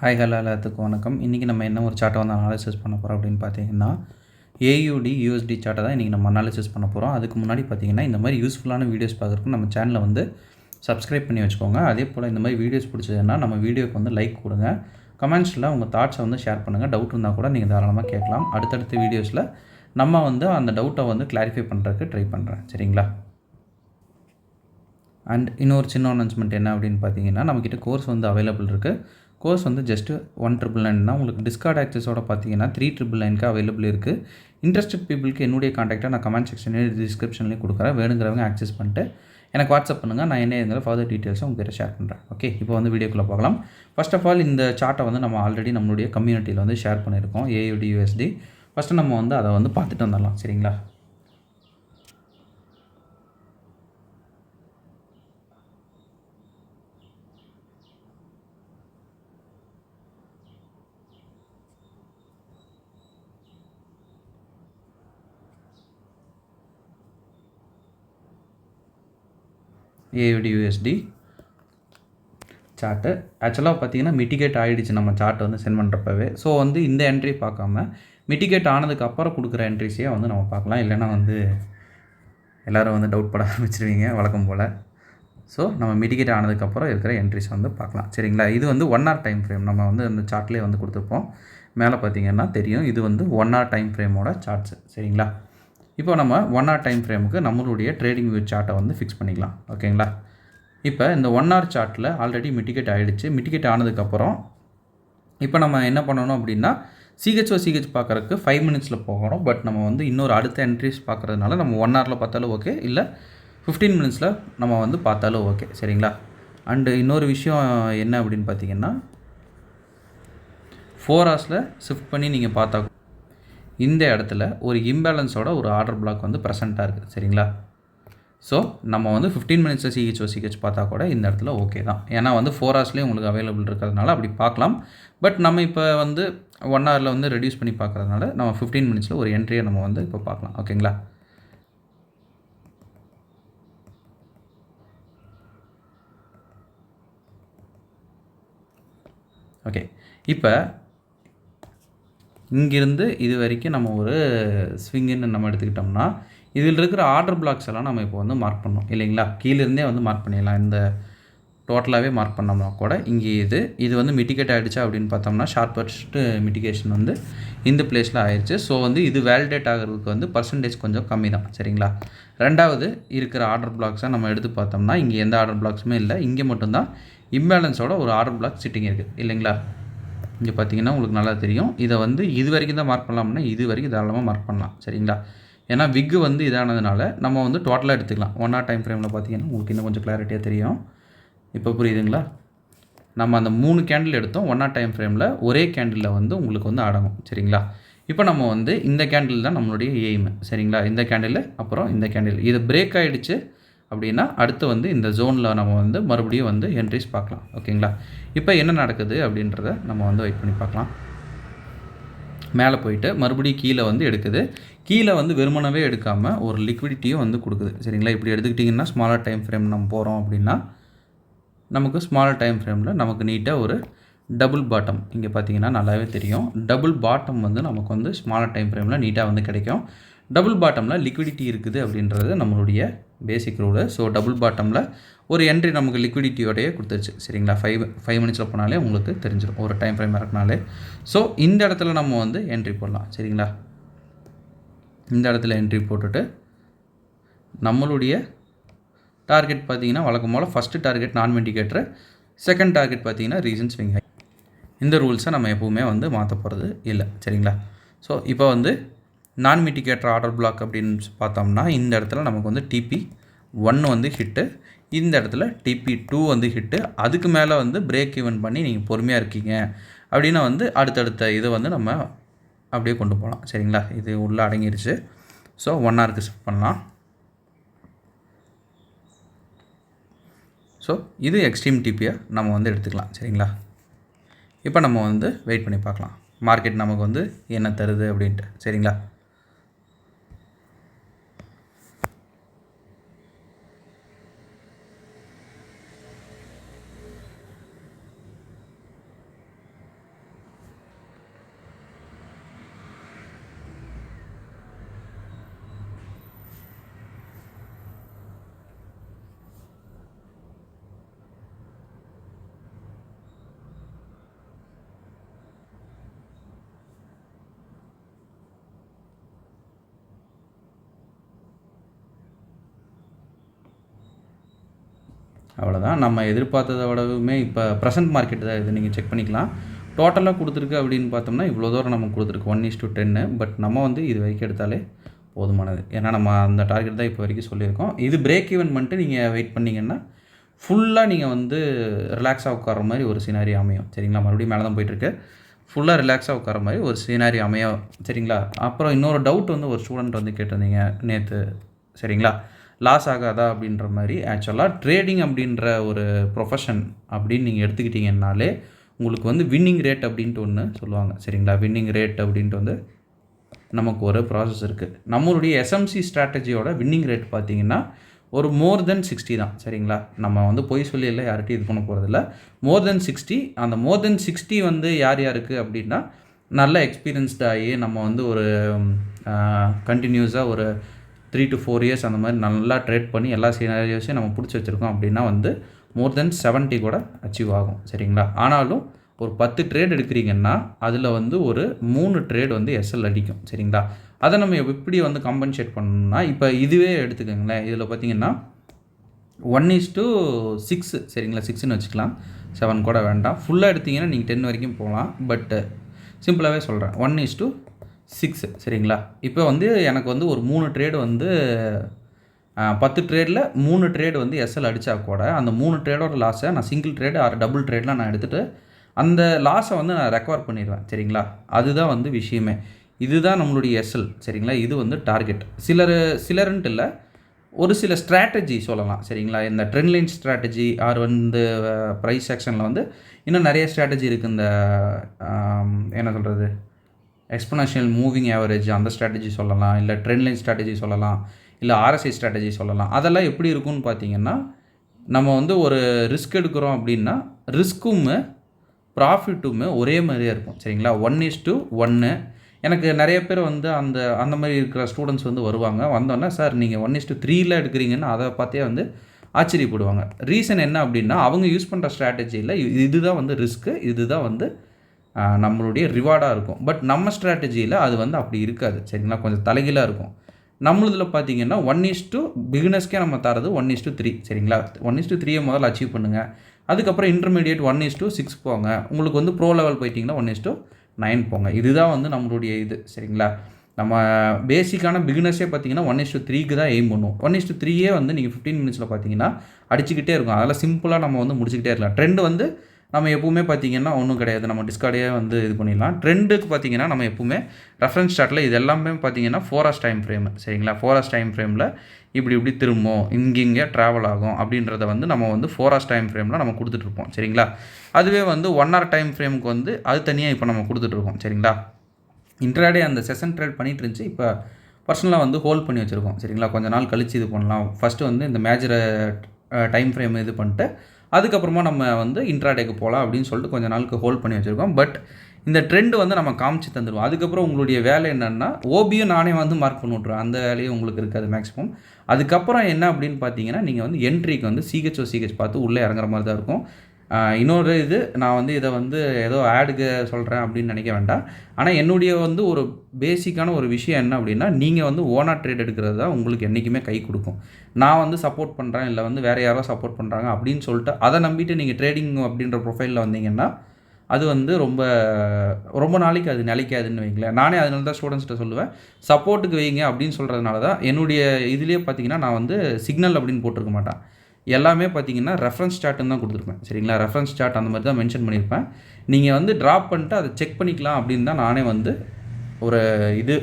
Hi hello எல்லாத்துக்கும் வணக்கம். இன்றைக்கி நம்ம என்ன ஒரு சார்ட்டை வந்து அனாலிசிஸ் பண்ண போகிறோம் அப்படின்னு பார்த்தீங்கன்னா, ஏயுடி யூஎஸ்டி சார்ட்டை தான் இன்றைக்கி நம்ம அனாலிசிஸ் பண்ண போகிறோம். அதுக்கு முன்னாடி பார்த்தீங்கன்னா, இந்த மாதிரி யூஸ்ஃபுல்லான வீடியோஸ் பார்க்குறதுக்கு நம்ம சேனலை வந்து சப்ஸ்கிரைப் பண்ணி வச்சுக்கோங்க. அதே போல் இந்த மாதிரி வீடியோஸ் பிடிச்சதுன்னா நம்ம வீடியோக்கு வந்து லைக் கொடுங்க. கமெண்ட்ஸில் உங்கள் தாட்ஸை வந்து ஷேர் பண்ணுங்கள். டவுட் இருந்தால் கூட நீங்கள் தாராளமாக கேட்கலாம். அடுத்தடுத்த வீடியோஸில் நம்ம வந்து அந்த டவுட்டை வந்து கிளாரிஃபை பண்ணுறதுக்கு ட்ரை பண்ணுறேன். சரிங்களா? அண்ட் இன்னொரு சின்ன அனௌன்ஸ்மெண்ட் என்ன அப்படின்னு பார்த்தீங்கன்னா, நம்மக்கிட்ட கோர்ஸ் வந்து அவைலபிள் இருக்குது. கோர்ஸ் வந்து ஜஸ்ட்டு 1,999 தான். உங்களுக்கு டிஸ்கார்ட் ஆக்சஸோட பார்த்தீங்கன்னா 3,999க்கு அவைலபிள் இருக்குது. இன்ட்ரெஸ்டட் பீப்புளுக்கு என்னுடைய காண்டாக்டை நான் கமெண்ட் செக்ஷன்லேயும் டிஸ்கிரிப்ஷன்லேயும் கொடுக்குறேன். வேணுங்கிறவங்க ஆக்சஸ் பண்ணிட்டு எனக்கு வாட்ஸ்அப் பண்ணுங்கள். நான் என்னங்கிற ஃபர்தர் டீட்டெயில்ஸை உங்கள்கிட்ட ஷேர் பண்ணுறேன். ஓகே, இப்போ வந்து வீடியோக்குள்ளே பார்க்கலாம். ஃபர்ஸ்ட் ஆஃப் ஆல் இந்த சார்ட்டை வந்து நம்ம ஆல்ரெடி நம்மளுடைய கம்யூனிட்டியில் வந்து ஷேர் பண்ணியிருக்கோம், ஏயுடி யூஎஸ்டி. ஃபஸ்ட்டு நம்ம வந்து அதை வந்து பார்த்துட்டு வந்துடலாம். சரிங்களா? ஏயுடி யூஎஸ்டி சார்ட்டு ஆக்சுவலாக பார்த்தீங்கன்னா மிட்டிகேட் ஆகிடுச்சு நம்ம சார்ட் வந்து சென்ட் பண்ணுறப்பவே. ஸோ வந்து இந்த என்ட்ரி பார்க்காம மிட்டிகேட் ஆனதுக்கப்புறம் கொடுக்குற என்ட்ரிஸையே வந்து நம்ம பார்க்கலாம். இல்லைன்னா வந்து எல்லோரும் வந்து டவுட் பட ஆரம்பிச்சிருவீங்க வழக்கம் போல். ஸோ நம்ம மிட்டிகேட் ஆனதுக்கப்புறம் இருக்கிற என்ட்ரிஸ் வந்து பார்க்கலாம். சரிங்களா? இது வந்து 1 hour டைம் ஃப்ரேம் நம்ம வந்து அந்த சார்ட்லேயே வந்து கொடுத்துருப்போம். மேலே பார்த்தீங்கன்னா தெரியும், இது வந்து 1 hour டைம் ஃப்ரேமோட சார்ட்ஸு. சரிங்களா? இப்போ நம்ம 1 hour டைம் ஃப்ரேமுக்கு நம்மளுடைய ட்ரேடிங் வியூ சார்ட்டை வந்து ஃபிக்ஸ் பண்ணிக்கலாம். ஓகேங்களா? இப்போ இந்த 1 hour சார்ட்டில் ஆல்ரெடி மிட்டிகேட் ஆகிடுச்சு. மிட்டிகேட் ஆனதுக்கப்புறம் இப்போ நம்ம என்ன பண்ணணும் அப்படின்னா, சிஹெச் பார்க்குறதுக்கு 5 minutesல போகணும். பட் நம்ம வந்து இன்னொரு அடுத்த என்ட்ரிஸ் பார்க்குறதுனால நம்ம 1 hourல பார்த்தாலும் ஓகே, இல்லை 15 minutesல நம்ம வந்து பார்த்தாலும் ஓகே. சரிங்களா? அண்டு இன்னொரு விஷயம் என்ன அப்படின்னு பார்த்தீங்கன்னா, 4 ஹவர்ஸில் ஷிஃப்ட் பண்ணி நீங்கள் பார்த்தா இந்த இடத்துல ஒரு இம்பேலன்ஸோட ஒரு ஆர்டர் பிளாக் வந்து ப்ரெசென்ட்டாக இருக்குது. சரிங்களா? ஸோ நம்ம வந்து 15 minutesல சிஹெச் பார்த்தா கூட இந்த இடத்துல ஓகே தான். ஏன்னா வந்து 4 ஹவர்ஸ்லேயே உங்களுக்கு அவைலபிள் இருக்கிறதுனால அப்படி பார்க்கலாம். பட் நம்ம இப்போ வந்து 1 hourல வந்து ரெடியூஸ் பண்ணி பார்க்குறதுனால நம்ம 15 minutesல ஒரு என்ட்ரியை நம்ம வந்து இப்போ பார்க்கலாம். ஓகேங்களா? ஓகே, இப்போ இங்கிருந்து இது வரைக்கும் நம்ம ஒரு ஸ்விங்குன்னு நம்ம எடுத்துக்கிட்டோம்னா, இதில் இருக்கிற ஆர்டர் பிளாக்ஸ் எல்லாம் நம்ம இப்போ வந்து மார்க் பண்ணோம் இல்லைங்களா? கீழேருந்தே வந்து மார்க் பண்ணிடலாம். இந்த டோட்டலாகவே மார்க் பண்ணோம்னா கூட இங்கே இது வந்து மிட்டிகேட் ஆகிடுச்சா அப்படின்னு பார்த்தோம்னா, ஷார்ப்பஸ்ட்டு மிட்டிகேஷன் வந்து இந்த பிளேஸில் ஆயிடுச்சு. ஸோ வந்து இது வேலிடேட் ஆகிறதுக்கு வந்து பர்சன்டேஜ் கொஞ்சம் கம்மி தான். சரிங்களா? ரெண்டாவது இருக்கிற ஆர்டர் பிளாக்ஸை நம்ம எடுத்து பார்த்தோம்னா, இங்கே எந்த ஆர்டர் பிளாக்ஸுமே இல்லை. இங்கே மட்டும்தான் இம்பேலன்ஸோட ஒரு ஆர்டர் பிளாக் சிட்டிங் இருக்குது இல்லைங்களா? இங்கே பார்த்தீங்கன்னா உங்களுக்கு நல்லா தெரியும். இதை வந்து இது வரைக்கும் தான் மார்க் பண்ணலாம்னா இது வரைக்கும் தாராளமாக மார்க் பண்ணலாம். சரிங்களா? ஏன்னா விக்கு வந்து இதானதுனால நம்ம வந்து டோட்டலாக எடுத்துக்கலாம். 1 hour டைம் ஃப்ரேமில் பார்த்தீங்கன்னா உங்களுக்கு இன்னும் கொஞ்சம் கிளாரிட்டியாக தெரியும். இப்போ புரியுதுங்களா? நம்ம அந்த 3 கேண்டில் எடுத்தோம் 1 hour டைம் ஃப்ரேமில். ஒரே கேண்டிலில் வந்து உங்களுக்கு வந்து அடங்கும். சரிங்களா? இப்போ நம்ம வந்து இந்த கேண்டில் தான் நம்மளுடைய எய்ம். சரிங்களா? இந்த கேண்டில் அப்புறம் இந்த கேண்டில் இது பிரேக் ஆகிடுச்சு அப்படின்னா அடுத்து வந்து இந்த ஜோனில் நம்ம வந்து மறுபடியும் வந்து என்ட்ரிஸ் பார்க்கலாம். ஓகேங்களா? இப்போ என்ன நடக்குது அப்படின்றத நம்ம வந்து வெயிட் பண்ணி பார்க்கலாம். மேலே போயிட்டு மறுபடியும் கீழே வந்து எடுக்குது. கீழே வந்து வெறுமனவே எடுக்காமல் ஒரு லிக்விடிட்டியும் வந்து கொடுக்குது. சரிங்களா? இப்படி எடுத்துக்கிட்டிங்கன்னா ஸ்மாலர் டைம் ஃப்ரேம் நம்ம போகிறோம் அப்படின்னா நமக்கு ஸ்மாலர் டைம் ஃப்ரேமில் நமக்கு நீட்டாக ஒரு டபுள் பாட்டம் இங்கே பார்த்தீங்கன்னா நல்லாவே தெரியும். டபுள் பாட்டம் வந்து நமக்கு வந்து ஸ்மாலர் டைம் ஃப்ரேமில் நீட்டாக வந்து கிடைக்கும். டபுள் பாட்டமில் லிக்விடிட்டி இருக்குது அப்படின்றது நம்மளுடைய பேசிக் ரூலு. ஸோ டபுள் பாட்டமில் ஒரு என்ட்ரி நமக்கு லிக்விடிட்டியோடையே கொடுத்துருச்சு. சரிங்களா? 5 minutesல போனாலே உங்களுக்கு தெரிஞ்சிடும் ஒரு டைம் ஃப்ரேம் இறக்குனாலே. ஸோ இந்த இடத்துல நம்ம வந்து என்ட்ரி போடலாம். சரிங்களா? இந்த இடத்துல என்ட்ரி போட்டுட்டு நம்மளுடைய டார்கெட் பார்த்தீங்கன்னா வழக்கம் போல் ஃபஸ்ட்டு டார்கெட் நான் இண்டிகேட்டர், செகண்ட் டார்கெட் பார்த்தீங்கன்னா ரீசன் ஸ்விங் ஹை. இந்த ரூல்ஸை நம்ம எப்போவுமே வந்து மாற்ற போகிறது இல்லை. சரிங்களா? ஸோ இப்போ வந்து நான் மிட்டிகேட்டர் ஆர்டர் பிளாக் அப்படின்னு பார்த்தோம்னா இந்த இடத்துல நமக்கு வந்து TP1 வந்து ஹிட்டு, இந்த இடத்துல TP2 வந்து ஹிட்டு. அதுக்கு மேலே வந்து பிரேக் ஈவன் பண்ணி நீங்கள் பொறுமையாக இருக்கீங்க அப்படின்னா வந்து அடுத்தடுத்த இதை வந்து நம்ம அப்படியே கொண்டு போகலாம். சரிங்களா? இது உள்ளே அடங்கிடுச்சு. ஸோ 1 hourக்கு ஷிஃப்ட் பண்ணலாம். ஸோ இது எக்ஸ்ட்ரீம் டிபியை நம்ம வந்து எடுத்துக்கலாம். சரிங்களா? இப்போ நம்ம வந்து வெயிட் பண்ணி பார்க்கலாம் மார்க்கெட் நமக்கு வந்து என்ன தருது அப்படின்ட்டு. சரிங்களா? அவ்வளோதான். நம்ம எதிர்பார்த்ததை விடவுமே இப்போ ப்ரெசென்ட் மார்க்கெட் தான் இது, நீங்கள் செக் பண்ணிக்கலாம். டோட்டலாக கொடுத்துருக்கு அப்படின்னு பார்த்தோம்னா இவ்வளோ தூரம் நம்ம கொடுத்துருக்கு 1:10. பட் நம்ம வந்து இது வரைக்கும் எடுத்தாலே போதுமானது. ஏன்னா நம்ம அந்த டார்கெட் தான் இப்போ வரைக்கும் சொல்லியிருக்கோம். இது பிரேக் ஈவன் பண்ணிட்டு நீங்கள் வெயிட் பண்ணிங்கன்னா ஃபுல்லாக நீங்கள் வந்து ரிலாக்ஸாக உட்கார மாதிரி ஒரு சினாரி அமையும். சரிங்களா? மறுபடியும் மேலே தான் போயிட்டுருக்கு. ஃபுல்லாக ரிலாக்ஸாக உட்கார மாதிரி ஒரு சினாரி அமையும். சரிங்களா? அப்புறம் இன்னொரு டவுட் வந்து ஒரு ஸ்டூடெண்ட் வந்து கேட்டிருந்தீங்க நேற்று. சரிங்களா? லாஸ் ஆகாதா அப்படின்ற மாதிரி. ஆக்சுவலாக ட்ரேடிங் அப்படின்ற ஒரு ப்ரொஃபஷன் அப்படின்னு நீங்கள் எடுத்துக்கிட்டிங்கன்னாலே உங்களுக்கு வந்து வின்னிங் ரேட் அப்படின்ட்டு ஒன்று சொல்லுவாங்க. சரிங்களா? வின்னிங் ரேட் அப்படின்ட்டு வந்து நமக்கு ஒரு ப்ராசஸ் இருக்குது. நம்மளுடைய எஸ்எம்சி ஸ்ட்ராட்டஜியோட வின்னிங் ரேட் பார்த்திங்கன்னா ஒரு மோர் தென் 60 தான். சரிங்களா? நம்ம வந்து பொய் சொல்லி இல்லை யார்கிட்டையும் இது பண்ண போகிறதில்ல. மோர் தென் 60. அந்த மோர் தென் 60 வந்து யார் யாருக்கு அப்படின்னா நல்ல எக்ஸ்பீரியன்ஸ்டாகி நம்ம வந்து ஒரு கண்டினியூஸாக ஒரு 3 to 4 இயர்ஸ் அந்த மாதிரி நல்லா ட்ரேட் பண்ணி எல்லா சினாரியோஸையும் நம்ம பிடிச்சி வச்சுருக்கோம் அப்படின்னா வந்து மோர் தென் 70 கூட அச்சீவ் ஆகும். சரிங்களா? ஆனாலும் ஒரு 10 ட்ரேட் எடுக்கிறீங்கன்னா அதில் வந்து ஒரு 3 ட்ரேட் வந்து எஸ்எல் அடிக்கும். சரிங்களா? அதை நம்ம எப்படி வந்து காம்பன்சேட் பண்ணணும்னா இப்போ இதுவே எடுத்துக்கோங்களேன். இதில் பார்த்தீங்கன்னா 1:6. சரிங்களா? 6ன்னு வச்சுக்கலாம், 7 கூட வேண்டாம். ஃபுல்லாக எடுத்திங்கன்னா நீங்கள் 10 வரைக்கும் போகலாம். பட்டு சிம்பிளாகவே சொல்கிறேன், 1:6. சரிங்களா? இப்போ வந்து எனக்கு வந்து ஒரு 3 ட்ரேடு வந்து 10 ட்ரேடில் 3 ட்ரேடு வந்து எஸ்எல் அடித்தா கூட அந்த 3 ட்ரேடோட லாஸை நான் சிங்கிள் ட்ரேடு ஆர் டபுள் ட்ரேட்லாம் நான் எடுத்துகிட்டு அந்த லாஸை வந்து நான் ரெக்கவர் பண்ணிடுவேன். சரிங்களா? அதுதான் வந்து விஷயமே. இதுதான் நம்மளுடைய எஸ்எல். சரிங்களா? இது வந்து டார்கெட். சிலருன்ட்டு இல்லை, ஒரு சில ஸ்ட்ராட்டஜி சொல்லலாம். சரிங்களா? இந்த ட்ரெண்ட் லைன் ஸ்ட்ராட்டஜி ஆர் வந்து ப்ரைஸ் செக்ஷனில் வந்து இன்னும் நிறைய ஸ்ட்ராட்டஜி இருக்குது. இந்த என்ன சொல்கிறது, எக்ஸ்போனன்ஷியல் மூவிங் ஆவரேஜ் அந்த ஸ்ட்ராட்டஜி சொல்லலாம், இல்லை ட்ரெண்ட் லைன் ஸ்ட்ராட்டஜி சொல்லலாம், இல்லை ஆர்எஸ்ஐ ஸ்ட்ராட்டஜி சொல்லலாம். அதெல்லாம் எப்படி இருக்கும்னு பார்த்தீங்கன்னா நம்ம வந்து ஒரு ரிஸ்க் எடுக்கிறோம் அப்படின்னா ரிஸ்க்கும் ப்ராஃபிட்டுமே ஒரே மாதிரியே இருக்கும். சரிங்களா? 1:1. எனக்கு நிறைய பேர் வந்து அந்த மாதிரி இருக்கிற ஸ்டூடெண்ட்ஸ் வந்து வருவாங்க. வந்தோடனே சார் நீங்கள் 1:3 எடுக்கிறீங்கன்னு அதை பார்த்தே வந்து ஆச்சரியப்படுவாங்க. ரீசன் என்ன அப்படின்னா அவங்க யூஸ் பண்ணுற ஸ்ட்ராட்டஜியில் இதுதான் வந்து ரிஸ்க்கு, இதுதான் வந்து நம்மளுடைய ரிவார்டாக இருக்கும். பட் நம்ம ஸ்ட்ராட்டஜியில் அது வந்து அப்படி இருக்காது. சரிங்களா? கொஞ்சம் தலைகீழாக இருக்கும். நம்மளதில் பார்த்தீங்கன்னா 1:, பிகினர்ஸ்க்கே நம்ம தரது 1:3. சரிங்களா? 1:3 முதல்ல அச்சீவ் பண்ணுங்கள். அதுக்கப்புறம் இன்டர்மீடியேட் 1:6 போங்க. உங்களுக்கு வந்து ப்ரோ லெவல் போயிட்டிங்கன்னா 1:9 போங்க. இதுதான் வந்து நம்மளுடைய இது. சரிங்களா? நம்ம பேசிக்கான பிகினர்ஸே பார்த்தீங்கன்னா 1:3க்கு தான் எய்ம் பண்ணுவோம். 1:3 வந்து நீங்கள் 15 மினிட்ஸில் பார்த்தீங்கன்னா அடிச்சுக்கிட்டே இருக்கும். அதெல்லாம் சிம்பிளாக நம்ம வந்து முடிச்சுக்கிட்டே இருக்கலாம். ட்ரெண்டு வந்து நம்ம எப்பவுமே பார்த்தீங்கன்னா ஒன்றும் கிடையாது, நம்ம டிஸ்கார்டே வந்து இது பண்ணிடலாம். ட்ரெண்டுக்கு பார்த்தீங்கன்னா நம்ம எப்பவுமே ரெஃபரன்ஸ் சார்ட்டில் இது எல்லாமே பார்த்தீங்கன்னா 4 hours டைம் ஃப்ரேம். சரிங்களா? 4 hours டைம் ஃப்ரேமில் இப்படி திரும்பும், இங்கே ட்ராவல் ஆகும் அப்படின்றத வந்து நம்ம வந்து 4 hours டைம் ஃப்ரேமில் நம்ம கொடுத்துட்ருப்போம். சரிங்களா? அதுவே வந்து 1 hour டைம் ஃப்ரேமுக்கு வந்து அது தனியாக இப்போ நம்ம கொடுத்துட்ருக்கோம். சரிங்களா? இன்ட்ராடே அந்த செஷன் ட்ரேட் பண்ணிகிட்டு இருந்துச்சு, இப்போ பர்சனலாக வந்து ஹோல்ட் பண்ணி வச்சுருக்கோம். சரிங்களா? கொஞ்சம் நாள் கழித்து இது பண்ணலாம். ஃபஸ்ட்டு வந்து இந்த மேஜரை டைம் ஃப்ரேம் இது பண்ணிட்டு அதுக்கப்புறமா நம்ம வந்து இன்ட்ராடேக்கு போகலாம் அப்படின்னு சொல்லிட்டு கொஞ்சம் நாளுக்கு ஹோல்ட் பண்ணி வச்சுருக்கோம். பட் இந்த ட்ரெண்டு வந்து நம்ம காமிச்சு தந்துடுவோம். அதுக்கப்புறம் உங்களுடைய வேலை என்னென்னா ஓபியும் நானே வந்து மார்க் பண்ணி விட்ருவேன். அந்த வேலையும் உங்களுக்கு இருக்காது மேக்ஸிமம். அதுக்கப்புறம் என்ன அப்படின்னு பார்த்தீங்கன்னா நீங்கள் வந்து என்ட்ரிக்கு வந்து சிஹெச் பார்த்து உள்ளே இறங்குற மாதிரி தான் இருக்கும். இன்னொரு இது நான் வந்து இதை வந்து ஏதோ ஆடுக்கு சொல்கிறேன் அப்படின்னு நினைக்க வேண்டாம். ஆனால் என்னுடைய வந்து ஒரு பேசிக்கான ஒரு விஷயம் என்ன அப்படின்னா நீங்கள் வந்து ஓனாக ட்ரேட் எடுக்கிறது தான் உங்களுக்கு என்றைக்குமே கை கொடுக்கும். நான் வந்து சப்போர்ட் பண்ணுறேன், இல்லை வந்து வேறு யாரோ சப்போர்ட் பண்ணுறாங்க அப்படின்னு சொல்லிட்டு அதை நம்பிட்டு நீங்கள் ட்ரேடிங் அப்படின்ற ப்ரொஃபைலில் வந்தீங்கன்னா அது வந்து ரொம்ப நாளைக்கு அது நிலைக்காதுன்னு வைங்களேன். நானே அதனால தான் ஸ்டூடெண்ட்ஸ்கிட்ட சொல்லுவேன், சப்போர்ட்டுக்கு வைங்க அப்படின்னு சொல்கிறதுனால தான். என்னுடைய இதுலேயே பார்த்தீங்கன்னா நான் வந்து சிக்னல் அப்படின்னு போட்டிருக்க மாட்டேன். எல்லாமே பார்த்தீங்கன்னா ரெஃபரன்ஸ் சார்ட்டுன்னு தான் கொடுத்துருப்பேன். சரிங்களா? ரெஃபரன்ஸ் சார்ட் அந்த மாதிரி தான் மென்ஷன் பண்ணியிருப்பேன். நீங்கள் வந்து ட்ராப் பண்ணிட்டு அதை செக் பண்ணிக்கலாம் அப்படின்னு தான் நானே வந்து ஒரு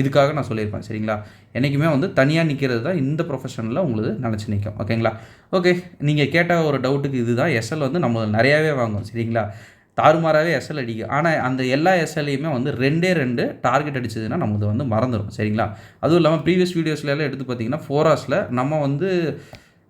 இதுக்காக நான் சொல்லியிருப்பேன். சரிங்களா? என்றைக்குமே வந்து தனியாக நிற்கிறது தான் இந்த ப்ரொஃபஷனில் உங்களுக்கு நினச்சி நிற்கும். ஓகேங்களா? ஓகே, நீங்கள் கேட்ட ஒரு டவுட்டுக்கு இதுதான். எஸ்எல் வந்து நம்ம நிறையாவே வாங்கும். சரிங்களா? தாறுமாறாகவே எஸ்எல் அடிக்கும். ஆனால் அந்த எல்லா எஸ்எல்லையுமே வந்து 2 டார்கெட் அடிச்சதுன்னா நமக்கு வந்து மறந்துடும். சரிங்களா? அதுவும் இல்லாமல் ப்ரீவியஸ் வீடியோஸ்லாம் எடுத்து பார்த்தீங்கன்னா 4 ஹவர்ஸில் நம்ம வந்து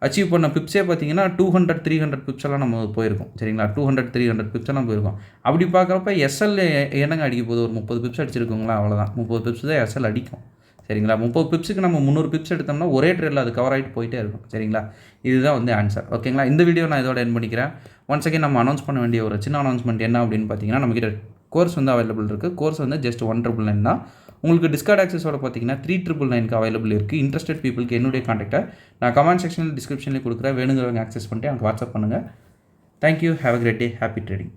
அச்சீவ் பண்ண பிப்ஸே பார்த்தீங்கன்னா 200-300 பிப்ஸ் எல்லாம் நம்ம போயிருக்கோம். சரிங்களா? 200-300 பிப்ஸ் எல்லாம் போயிருக்கோம். அப்படி பார்க்குறப்ப எஸ்எல் என்னங்க அடிக்க போகுது, ஒரு 30 பிப்ஸ் அடிச்சிருக்கோங்களா, அவ்வளோதான். 30 பிப்ஸ் தான் எஸ்எல் அடிக்கும். சரிங்களா? 30 பிப்ஸுக்கு நம்ம 300 பிப்ஸ் எடுத்தோம்னா ஒரே ட்ரேடில் அது கவர் ஆகிட்டு போயிட்டே இருக்கும். சரிங்களா? இதுதான் வந்து ஆன்சர். ஓகேங்களா? இந்த வீடியோ நான் இதோட எண்ட் பண்ணிக்கிறேன். ஒன்ஸ் அகேன் நம்ம அனௌன்ஸ் பண்ண வேண்டிய ஒரு சின்ன அனௌன்ஸ்மெண்ட் என்ன அப்படின்னு பார்த்தீங்கன்னா நம்மக்கிட்ட கோர்ஸ் வந்து அவைலபிள் இருக்குது. கோர்ஸ் வந்து ஜஸ்ட் 199 தான். உங்களுக்கு டிஸ்கார்ட் ஆக்சஸோட பார்த்தீங்கன்னா 3999க்கு அவைலபிள் இருக்குது. இன்ட்ரெஸ்டட் பீப்புளுக்கு என்னுடைய காண்டாக்டை நான் கமெண்ட் செக்ஷனில் டிஸ்கிரிப்ஷனில் கொடுக்குறேன். வேணுங்கிறவங்க ஆக்சஸ் பண்ணிட்டு எனக்கு வாட்ஸ்அப் பண்ணுங்கள். Thank you. Have a great day. Happy trading.